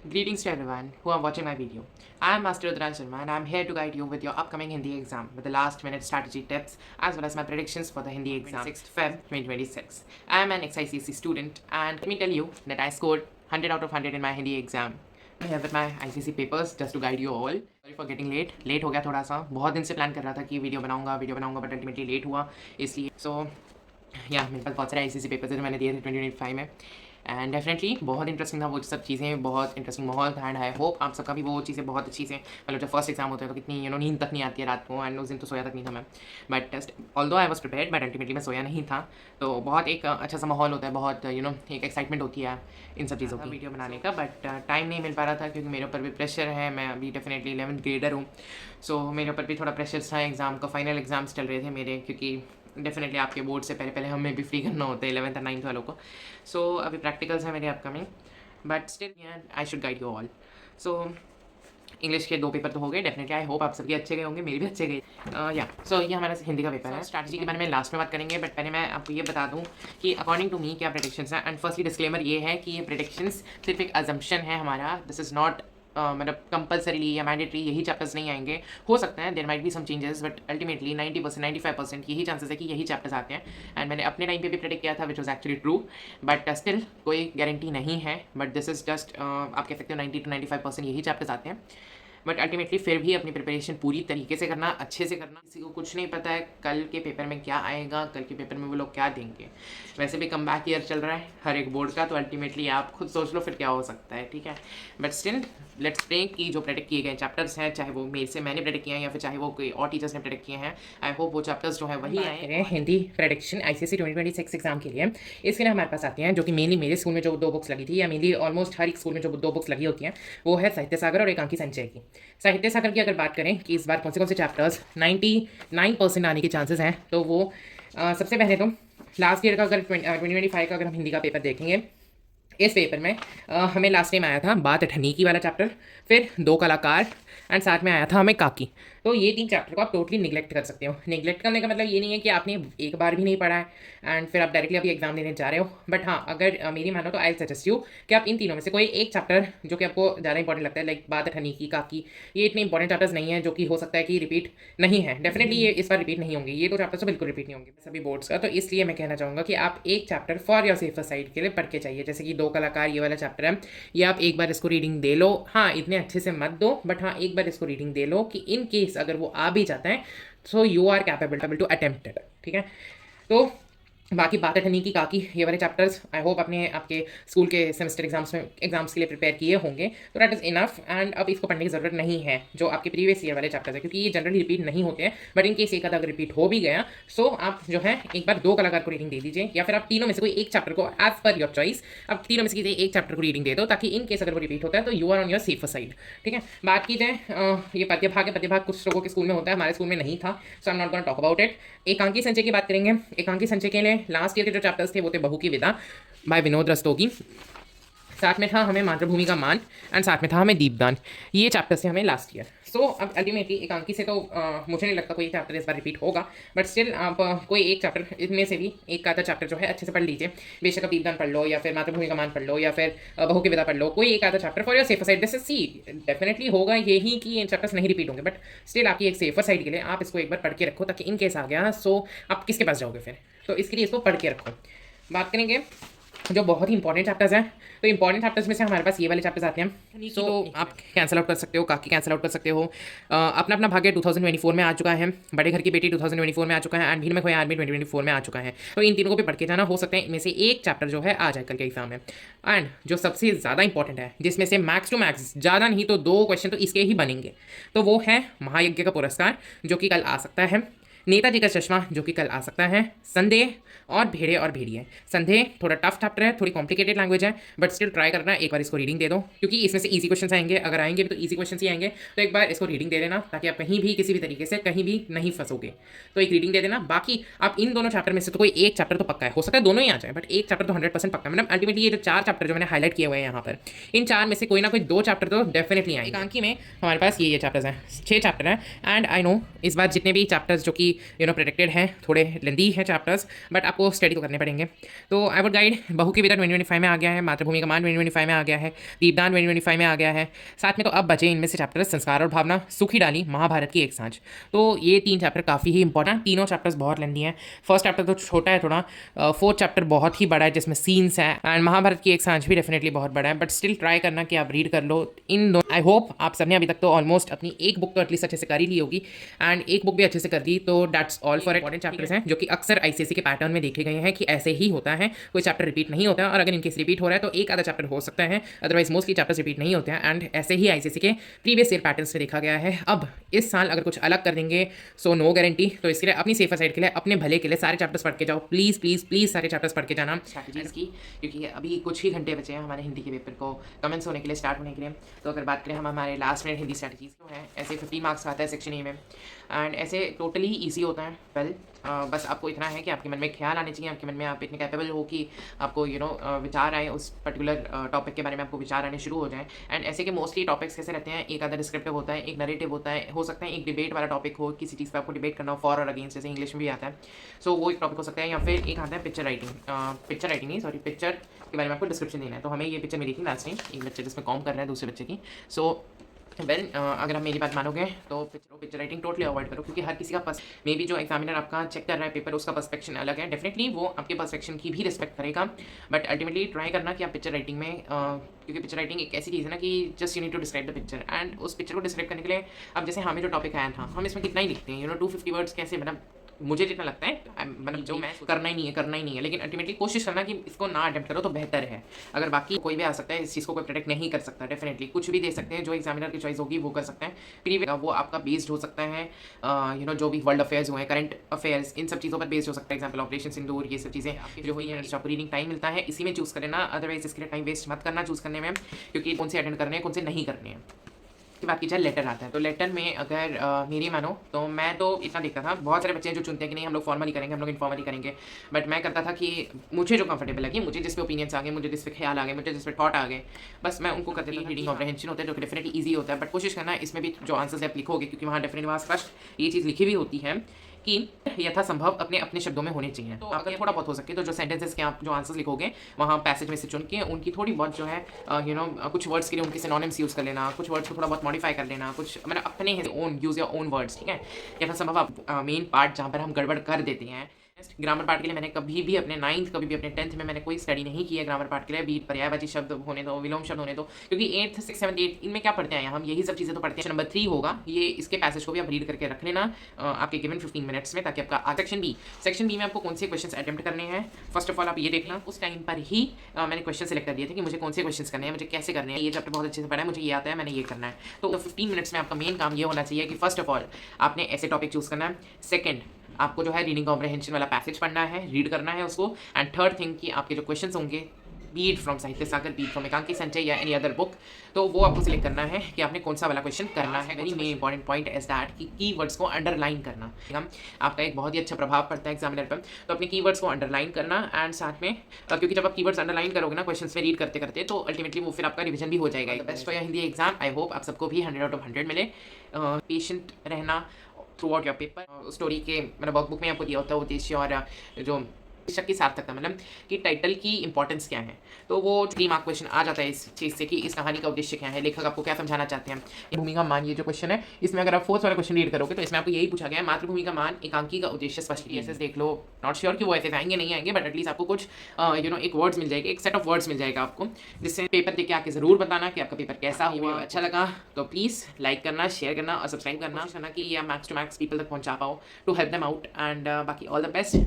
Greetings to everyone who are watching my video. I am Master Rudran Sharma and I am here to guide you with your upcoming Hindi exam with the last minute strategy tips as well as my predictions for the Hindi exam 26th Feb 2026. I am an XICC student and let me tell you that I scored 100 out of 100 in my Hindi exam. I'm here with my ICC papers just to guide you all. Sorry for getting late हो गया थोड़ा सा, बहुत दिन से plan कर रहा था कि वीडियो बनाऊंगा बट अल्टीमेटली लेट हुआ इसलिए मेरे पास बहुत सारे ICC पेपर्स हैं जो मैंने दिए थे 2025 में एंड डेफिनेटली बहुत इंटरेस्टिंग था वो सब चीज़ें, बहुत इंटरेस्टिंग माहौल था एंड आई होप आप सबका भी वो चीज़ें बहुत अच्छी से मतलब जब फर्स्ट एग्जाम होते हैं तो कितनी नींद तक नहीं आती है रात को एंड उस दिन तो सोया तक नहीं था मैं but although I was prepared but ultimately मैं सोया नहीं था। तो बहुत एक अच्छा सा माहौल होता है, बहुत एक एक्साइटमेंट होती है इन सब चीज़ों की वीडियो बनाने का बट टाइम नहीं मिल पा रहा था क्योंकि मेरे ऊपर भी प्रेशर है। मैं अभी डेफिनेटली 11th ग्रेडर हूँ, सो मेरे ऊपर भी थोड़ा प्रेशर था एग्ज़ाम का। फाइनल एग्जाम्स चल रहे थे मेरे क्योंकि डेफिनेटली आपके बोर्ड से पहले हमें भी फ्री करना होता है 11th और 9th वालों को। सो अभी प्रैक्टिकल्स हैं मेरे upcoming but still I should guide you all. So English के 2 पेपर तो हो गए, डेफिनेटली आई होप आप सबके अच्छे गए होंगे, मेरे भी अच्छे गए। सो ये हमारा हिंदी का पेपर है। स्ट्रैटेजी के बारे में लास्ट में बात करेंगे बट पहले मैं आपको ये बता दूं कि अकॉर्डिंग टू मी क्या प्रेडिक्शंस हैं। एंड फर्स्टली डिस्क्लेमर ये है कि ये प्रेडिक्शंस सिर्फ एक अजम्पशन है हमारा, दिस इज़ नॉट मतलब कंपलसरीली या मैंडेटरी यही चैप्टर्स नहीं आएंगे। हो सकता है there might be some changes but ultimately 90% 95% यही चांसेस है कि यही चैप्टर्स आते हैं। एंड मैंने अपने टाइम पे भी प्रेडिक्ट किया था which was actually true but still कोई गारंटी नहीं है बट दिस इज़ जस्ट आप कह सकते हो 90 to 95% यही चैप्टर्स आते हैं बट अल्टीमेटली फिर भी अपनी प्रिपरेशन पूरी तरीके से करना, अच्छे से करना। किसी को कुछ नहीं पता है कल के पेपर में क्या आएगा, कल के पेपर में वो लोग क्या देंगे। वैसे भी कम बैक ईयर चल रहा है हर एक बोर्ड का, तो अल्टीमेटली आप खुद सोच लो फिर क्या हो सकता है, ठीक है। बट स्टिल लेट्स प्रे कि जो प्रेडिक्ट किए गए चैप्टर्स हैं, चाहे वो मैंने प्रेडिक्ट किए हैं या फिर चाहे वो कोई और टीचर्स ने प्रेडिक्ट किए हैं, आई होप वो चैप्टर्स जो है वही आए। हिंदी प्रेडिक्शन ICSE 2026 एग्जाम के लिए इसके लिए हमारे पास आती हैं जो कि मेनली मेरे स्कूल में जो 2 बुक्स लगी थी या मेनली ऑलमोस्ट हर एक स्कूल में जो 2 बुक्स लगी होती हैं वो है साहित्य सागर और एकांकी संचय की। साहित्य सागर की अगर बात करें कि इस बार कौन से चैप्टर्स 99% आने के चांसेस हैं तो वो सबसे पहले तो लास्ट ईयर का अगर 2025 का अगर हम हिंदी का पेपर देखेंगे, इस पेपर में हमें लास्ट टाइम आया था बात अठनी की वाला चैप्टर, फिर 2 कलाकार एंड साथ में आया था हमें काकी। तो ये 3 चैप्टर को आप टोटली निगलेक्ट कर सकते हो। निगलेक्ट करने का मतलब ये नहीं है कि आपने एक बार भी नहीं पढ़ा है एंड फिर आप डायरेक्टली अभी एग्जाम देने जा रहे हो। बट हाँ, अगर मेरी मानो तो आई सजेस्ट यू कि आप इन तीनों में से कोई एक चैप्टर जो कि आपको ज़्यादा इंपॉर्टेंट लगता है, लाइक बात अठनी की, काकी, ये इतने इंपॉर्टेंट चैप्टर्स नहीं है जो कि हो सकता है कि रिपीट नहीं है। डेफिनेटली ये इस बार रिपीट नहीं होंगे, ये 2 चैप्टर्स तो बिल्कुल रिपीट नहीं होंगे सभी बोर्ड्स का। तो इसलिए मैं कहना चाहूँगा कि आप एक chapter for your safer side के लिए पढ़ के चाहिए। जैसे कि 2 कलाकार ये वाला चैप्टर है, ये आप एक बार इसको रीडिंग दे लो। हाँ, इतने अच्छे से मत दो बट हाँ एक बार इसको रीडिंग दे लो कि इन केस अगर वो आ भी जाता है so you are capable to attempt it, ठीक है। तो बाकी बात अठनी की, काकी, ये वाले चैप्टर्स आई होप आपने आपके स्कूल के सेमेस्टर एग्जाम्स के लिए प्रिपेयर किए होंगे, तो दैट इज़ इनफ। एंड अब इसको पढ़ने की ज़रूरत नहीं है जो आपके प्रीवियस ईयर वाले चैप्टर्स हैं क्योंकि ये जनरली रिपीट नहीं होते हैं। बट इन केस एक आधा अगर रिपीट हो भी गया सो आप जो है एक बार 2 कलाकार को रीडिंग दे दीजिए या फिर आप तीनों में से कोई एक चैप्टर को एज पर योर चॉइस आप तीनों में से किसी एक चैप्टर को रीडिंग दे दो ताकि इन केस अगर वो रिपीट होता है तो you are on your safer side, ठीक है। बात की जाए ये पद्यभाग है, पद्यभाग कुछ लोगों के स्कूल में होता है, हमारे स्कूल में नहीं था, so I am not gonna talk about it. एकांकी संचय की बात करेंगे। एकांकी संचय के लिए लास्ट ईयर के जो चैप्टर्स थे वो थे बहू की विदा बाय विनोद रस्तोगी, साथ में था हमें मातृभूमि का मान एंड साथ में था हमें दीपदान। ये चैप्टर्स थे हमें लास्ट ईयर। सो अब अल्टीमेटली एकांकी से तो मुझे नहीं लगता कोई चैप्टर इस बार रिपीट होगा बट स्टिल आप कोई एक चैप्टर इनमें से भी एक आधा चैप्टर जो है अच्छे से पढ़ लीजिए। बेशक आप दीपदान पढ़ लो या फिर मातृभूमि का मान पढ़ लो या फिर बहू की विदा पढ़ लो, कोई एक आधा chapter for your safer side. This is see definitely होगा यही कि ये चैप्टर्स नहीं रिपीट होंगे बट स्टिल आपकी एक सेफर साइड के लिए आप इसको एक बार पढ़ के रखो ताकि इन केस आ गया सो आप किसके पास जाओगे फिर, तो इसके लिए इसको पढ़ के रखो। बात करेंगे जो बहुत ही इंपॉर्टेंट चैप्टर्स हैं, तो इंपॉर्टेंट चैप्टर्स में से हमारे पास ये वाले चैप्टर्स आते हैं। सो आप कैंसिल आउट कर सकते हो, काकी कैंसिल आउट कर सकते हो। अपना अपना भाग्य 2024 में आ चुका है, बड़े घर की बेटी 2024 में आ चुका है एंड भीड़ में खोया आर्मी 2024 में आ चुका है। तो इन तीनों को भी पढ़ के जाना, हो सकता है इनमें से एक चैप्टर जो है आ जाए कल के एग्जाम में। एंड जो सबसे ज़्यादा इंपॉर्टेंट है जिसमें से मैक्स टू मैक्स ज़्यादा नहीं तो 2 क्वेश्चन तो इसके ही बनेंगे, तो वो है महायज्ञ का पुरस्कार जो कि कल आ सकता है, नेताजी का चश्मा जो कि कल आ सकता है, संदेह और भेड़े और भेड़िए। संदेह थोड़ा टफ चैप्टर है, थोड़ी कॉम्प्लिकेटेड लैंग्वेज है बट स्टिल ट्राई करना, एक बार इसको रीडिंग दे दो क्योंकि इसमें से इजी क्वेश्चन आएंगे, अगर आएंगे भी तो इजी क्वेश्चन ही आएंगे। तो एक बार इसको रीडिंग दे देना ताकि आप कहीं भी किसी भी तरीके से कहीं भी नहीं फंसोगे, तो एक रीडिंग दे देना। बाकी आप इन दोनों चैप्टर में से तो कोई एक चैप्टर तो पक्का है, हो सकता है दोनों ही आ जाए बट एक चैप्टर तो 100% पक्का है। मतलब अल्टीमेटली ये जो 4 चैप्टर जो मैंने हाईलाइट किए हुए हैं यहाँ पर, इन 4 में से कोई ना कोई 2 चैप्टर तो डेफिनेटली आएंगे। एकांकी में हमारे पास ये चैप्टर्स हैं, 6 चैप्टर हैं एंड आई नो इस बार जितने भी चैप्टर्स जो कि प्रोटेक्टेड हैं, थोड़े लेंदी हैं चैप्टर्स, बट आपको स्टडी तो करने पड़ेंगे। तो आई वुड गाइड बहू की विदा 2025 में आ गया है, मातृभूमि का मान 2025 में आ गया है, दीपदान 2025 में आ गया है। साथ में तो अब बचे इनमें से चैप्टर संस्कार और भावना, सूखी डाली, महाभारत की एक सांझ। तो ये 3 चैप्टर काफ़ी ही इंपॉर्टेंट, तीनों चैप्टर्स बहुत लेंदी हैं। फर्स्ट चैप्टर तो छोटा है थोड़ा, फोर्थ चैप्टर बहुत ही बड़ा है जिसमें सीन्स हैं, एंड महाभारत की एक सांझ भी डेफिनेटली बहुत बड़ा है, बट स्टिल ट्राई करना कि आप रीड कर लो इन दो। आई होप आप सबने अभी तक तो ऑलमोस्ट अपनी एक बुक तो एटलीस्ट अच्छे से कर ही ली होगी, एंड एक बुक भी अच्छे से कर दी। तो that's all for important chapters हैं जो कि अक्सर आईसीएसई के पैटर्न में देखे गए हैं कि ऐसे ही होता है, कोई चैप्टर रिपीट नहीं होता है, और अगर इनकेस रिपीट हो रहा है तो एक आधा चैप्टर हो सकता है, अदरवाइज मोस्टली चैप्टर्स रिपीट नहीं होते हैं। एंड ऐसे ही आईसीएसई के प्रीवियस ईयर पैटर्न्स में देखा गया है। अब इस साल अगर कुछ अलग कर देंगे सो नो गारंटी, तो इसके लिए अपनी सेफर साइड के लिए, अपने भले के लिए सारे चैप्टर्स पढ़ के जाओ, प्लीज़ प्लीज़ प्लीज़ सारे चैप्टर्स पढ़ के जाना स्ट्रैटेजीज की, क्योंकि अभी कुछ ही घंटे बचे हैं हमारे हिंदी के पेपर को कमेंट्स होने के लिए, स्टार्ट होने के लिए। तो अगर बात करें हम हमारे लास्ट मिनट हिंदी स्ट्रैटेजीज क्यों हैं, ऐसे 15 मार्क्स आता है सेक्शन ए में, एंड ऐसे टोटली ईजी होता है। वेल बस आपको इतना है कि आपके मन में ख्याल आने चाहिए, आपके मन में आप इतने कैपेबल हो कि आपको विचार आए उस पर्टिकुलर टॉपिक के बारे में, आपको विचार आने शुरू हो जाए। एंड ऐसे के मोस्टली टॉपिक्स कैसे रहते हैं, एक आधा डिस्क्रिप्टिव होता है, एक नरेटिव होता है, हो सकता है एक डिबेट वाला टॉपिक हो, किसी चीज़ पर आपको डिबेट करना हो, फॉर और अगेंस्ट, जैसे इंग्लिश में भी आता है। सो वो एक टॉपिक हो सकता है, या फिर एक आता है पिक्चर राइटिंग, पिक्चर के बारे में आपको डिस्क्रिप्शन देना है। तो हमें ये पिक्चर में देखी लास्ट टाइम, एक बच्चे जिसमें कॉम कर रहा है दूसरे बच्चे की। सो वेल अगर आप मेरी बात मानोगे तो पिक्चर राइटिंग टोटली अवॉइड करो, क्योंकि हर किसी का मे बी जो एग्जामिनर आपका चेक कर रहा है पेपर, उसका पर्सपेक्शन अलग है। डेफिनेटली वो आपके पर्सपेक्शन की भी रिस्पेक्ट करेगा, बट अल्टीमेटली ट्राई करना कि आप पिक्चर राइटिंग में क्योंकि पिक्चर राइटिंग एक ऐसी चीज़ है ना कि just you need to describe the picture, and उस पिक्चर को डिस्क्राइब करने के लिए अब जैसे हमें जो टॉपिक आया था, हम इसमें कितना ही लिखते हैं, 250 वर्ड्स कैसे, मतलब मुझे जितना लगता है, मतलब जो मैं करना ही नहीं है, लेकिन अल्टीमेटली कोशिश करना कि इसको ना अटेम्प्ट करो तो बेहतर है। अगर बाकी कोई भी आ सकता है, इस चीज़ को कोई प्रोटेक्ट नहीं कर सकता, डेफिनेटली कुछ भी दे सकते हैं, जो एग्जामिनर की चॉइस होगी वो कर सकते हैं। प्रीवियस वो आपका बेस्ड हो सकता है, जो भी वर्ल्ड अफेयर्स हुए हैं, करंट अफेयर्स, इन सब चीज़ों पर बेस्ड हो सकता है। एग्जाम्पल ऑपरेशन सिंदूर, ये सब चीज़ें जो हुई हैं, आपको रीडिंग टाइम मिलता है, इसी में चूज़ कर लेना, अदरवाइज इसके लिए टाइम वेस्ट मत करना चूज़ करने में, क्योंकि कौन से अटेंड करने हैं, कौन से नहीं करने हैं। की बात की जाए लेटर आता है, तो लेटर में अगर मेरी मानो तो मैं तो इतना देखता था, बहुत सारे बच्चे हैं जो चुनते हैं कि नहीं हम लोग फॉर्मली करेंगे, हम लोग इनफॉर्मली करेंगे, बट मैं करता था कि मुझे जो कंफर्टेबल लगे, मुझे जिस पे ओपिनियंस आ गए, मुझे जिस पे ख्याल आ गए, मुझे जिस पे थॉट आ गए, बस मैं उनको कर देता था। रीडिंग कॉम्प्रहेंशन होता है जो कि डेफिनेटली ईजी होता है, बट कोशिश करना है इसमें भी जो आंसर्स आप लिखोगे, क्योंकि वहाँ डेफिनेटली वहाँ स्पष्ट ये चीज़ लिखी हुई होती है कि यथासंभव अपने अपने शब्दों में होने चाहिए। तो अगर थोड़ा बहुत हो सके तो जो सेंटेंसेस के आप जो आंसर्स लिखोगे वहाँ पैसेज में से चुन के उनकी थोड़ी बहुत जो है कुछ वर्ड्स के लिए उनके सिनोनिम्स यूज़ कर लेना, कुछ वर्ड्स को थोड़ा बहुत मॉडिफाई कर लेना, कुछ मतलब अपने own use your own words, ठीक है। यथासंभव आप मेन पार्ट जहाँ पर हम गड़बड़ कर देते हैं, ग्रामर पार्ट के लिए मैंने कभी भी अपने 9th कभी भी अपने 10th में मैंने कोई स्टडी नहीं की है ग्रामर पार्ट के लिए, बीट पर्यायवाची शब्द होने दो, विलोम शब्द होने दो, क्योंकि 8th 6th 7th 8th इनमें क्या पढ़ते हैं हम यही सब चीज़ें तो पढ़ते हैं। नंबर 3 होगा ये, इसके पैसेज को भी आप रीड करके रख लेना आपके गिवन 15 मिनट्स में, ताकि आपका सेक्शन बी में आपको कौन से क्वेश्चन अटेम्प्ट करने हैं। फर्स्ट ऑफ ऑल आप ये देखना, उस टाइम पर ही मैंने क्वेश्चन सेलेक्ट कर दिए थे कि मुझे कौन से क्वेश्चन करने हैं, मुझे कैसे करने हैं, ये चैप्टर बहुत अच्छे से पढ़ा है, मुझे ये आता है, मैंने ये करना है। तो 15 मिनट्स में आपका मेन काम ये होना चाहिए कि फर्स्ट ऑफ ऑल आपने ऐसे टॉपिक चूज़ करना है, सेकेंड आपको जो है रीडिंग कॉम्प्रहेंशन वाला पैसेज पढ़ना है, रीड करना है उसको, एंड थर्ड थिंग कि आपके जो क्वेश्चंस होंगे बीट फ्रॉम साहित्य सागर, बीट फ्रॉम एकांकी संचय या एनी अदर बुक, तो वो आपको सिलेक्ट करना है कि आपने कौन सा वाला क्वेश्चन करना है। Very main important point is that कि कीवर्ड्स को अंडरलाइन करना आपका एक बहुत ही अच्छा प्रभाव पड़ता है एग्जामिनर पर, तो अपने कीवर्ड्स को अंडरलाइन करना, एंड साथ में क्योंकि जब आप कीवर्ड्स अंडरलाइन करोगे ना क्वेश्चन में रीड करते करते, तो अल्टीमेटली वो फिर आपका रिविजन भी हो जाएगा। Best for your Hindi exam, I hope आप सबको भी 100 out of 100 मिले। पेशेंट रहना through out your paper. Story के मतलब बुक में आपको दिया होता है उद्देश्य और जो शिक्षक की सार्थकता, मतलब कि टाइटल की इंपॉर्टेंस क्या है, तो वो 3 मार्क क्वेश्चन आ जाता है इस चीज़ से कि इस कहानी का उद्देश्य क्या है, लेखक आपको क्या समझाना चाहते हैं। ये भूमि का मान, ये जो क्वेश्चन है, इसमें अगर आप 4th वाला क्वेश्चन रीड करोगे तो इसमें आपको यही पूछा गया है, मातृभूमि का मान एकांकी का उद्देश्य स्पष्ट ऐसे देख लो। नॉट श्योर कि वो ऐसे आएंगे नहीं आएंगे, बट एटलीस्ट आपको कुछ एक वर्ड्स मिल जाएगा, एक सेट ऑफ वर्ड्स मिल जाएगा आपको, जिससे पेपर देख के आके ज़रूर बताना कि आपका पेपर कैसा हुआ। अच्छा लगा तो प्लीज़ लाइक करना, शेयर करना और सब्सक्राइब करना कि ये मैक्स टू मैक्स पीपल तक पहुँचा पाओ to help them out, and बाकी ऑल द बेस्ट।